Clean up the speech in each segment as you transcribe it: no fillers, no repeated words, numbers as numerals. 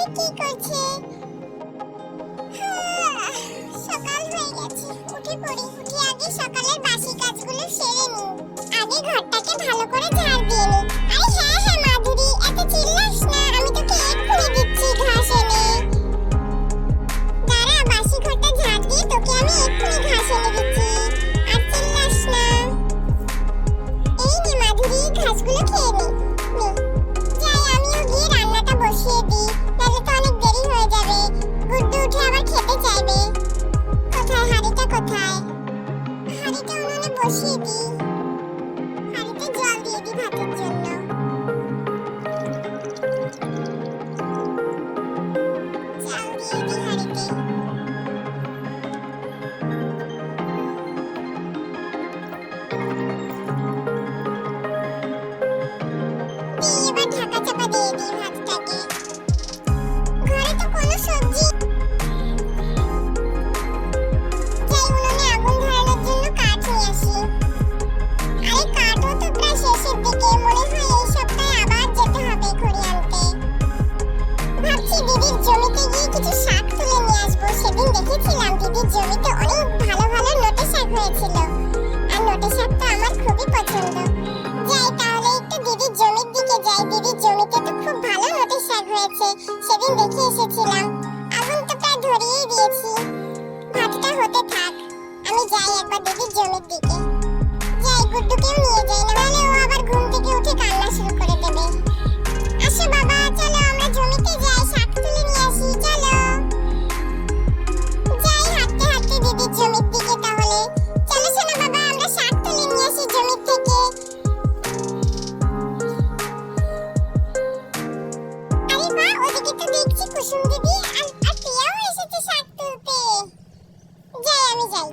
বাড়িতে কি করছে? সকাল হয়ে গেছে, উঠে পড়ি। উঠে আগে সকালের বাসি কাজগুলো সেরে নিই। আগে ঘরটাকে ভালো করে ঝাড় দিয়ে নিই। আরে হ্যাঁ হ্যাঁ মাধুরী, এত চিল্লাস না, আমি তোকে এক্ষুনি দিচ্ছি ঘাস এনে। দাঁড়া, বাসি ঘরটা ঝাড় দিয়ে তোকে আমি এক্ষুনি ঘাস এনে দিচ্ছি। আর চিল্লাস না। এই নে মাধুরী, ঘাসগুলো খেয়ে নে। যাই আমিও গিয়ে রান্নাটা বসিয়ে দিই, নাহলে তো অনেক দেরি হয়ে যাবে। গুড্ডু উঠে আবার খেতে চাইবে। কোথায় হাঁড়িটা, কোথায়? হাঁড়িটা উনুনে বসিয়ে দিই। হাঁড়িতে জল দিয়ে দিই ভাতের জন্য। চাল দিয়ে দিই হাঁড়িতে। এবার ঢাকা চাপা দিয়ে দিই ভাতটাকে। ঘরে তো কোনো সবজি। যাই উনুনে আগুন ধরানোর জন্য কাঠ নিয়ে আসি। আরে কাঠও তো প্রায় শেষের দিকে, মনে হয় এই সপ্তাহে আবার যেতে হবে খড়ি আনতে। ভাবছি দিদির জমিতে গিয়ে কিছু শাক তুলে নিয়ে আসবো। সেদিন দেখেছিলাম দিদির জমিতে অনেক ভালো ভালো নোটে শাক হয়েছিল, আর নোটে শাকটা আমার খুবই পছন্দ। যাই তাহলে একটু দিদির জমির দিকে যাই। দিদির জমিতে তো খুব ভালো নোটে শাক হয়েছে, সেদিন দেখে এসেছিলাম। আগুন তো প্রায় ধরিয়েই দিয়েছি, ভাতটা হতে থাক। আমি যাই একবার দিদির জমির দিকে। যাই গুড্ডুকেও নিয়ে যাই, নাহলে ও আবার ঘুম থেকে উঠে কান্না শুরু করে দেবে। আসো বাবা, চলো আমরা জমিতে যাই, শাক তুলে নিয়ে আসি, চলো। যাই হাঁটতে হাঁটতে দিদির জমির দিকে তাহলে। চলো শোনো বাবা, আমরা শাক তুলে নিয়ে আসি জমির থেকে। আরে বাহ, ওদিকে তো দেখছি কুসুম দিদি আর প্রিয়াও এসেছে শাক তুলতে। যাই আমি যাই।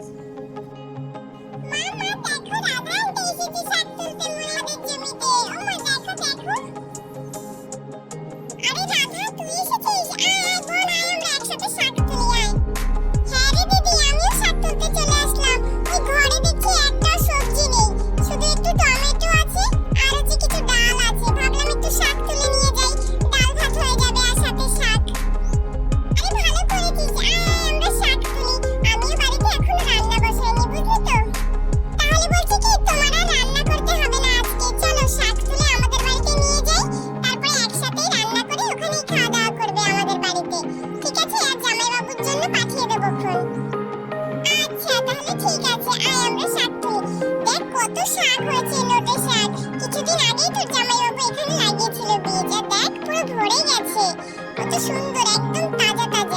মা মা দেখো, রাধা আন্টি এসেছে শাক তুলতে আমাদের জমিতে। ও মা দেখো দেখো। আরে রাধা, তুই এসেছিস? আয় আয় বোন, আয় আমরা একসাথে শাক তুলি, আয়। হ্যাঁ রে দিদি, আমিও শাক তুলতে চলে আসলাম। ওই ঘরে দেখছি একটাও সবজি নেই, শুধু একটু টমেটো আছে আর হচ্ছে কিছু ডাল আছে। ভাবলাম একটু শাক তুলে নিয়ে যাই, ডাল ভাত হয়ে যাবে আর সাথে শাক। আরে ভালো করেছিস, আয় আয় আমরা শাক তুলি। আমিও বাড়িতে এখনো রান্না বসাইনি, বুঝলি তো? তাহলে বলছি কি, তোমার আর রান্না করতে হবে না আজকে। চলো শাক তুলে আমাদের বাড়িতে নিয়ে যাই, তারপরে একসাথেই রান্না করে ওখানেই খাওয়া দাওয়া করবে আমাদের বাড়িতে, ঠিক আছে? আর জামাইবাবুর জন্য পাঠিয়ে দেবো খন। আচ্ছা তাহলে ঠিক আছে, আয় আমরা শাক তুলি। দেখ কত শাক হয়েছে, নোটে শাক। কিছুদিন আগেই তোর জামাইবাবু এখানে লাগিয়েছিল বীজ, আর দেখ পুরো ভরে গেছে। কত সুন্দর, একদম তাজা তাজা।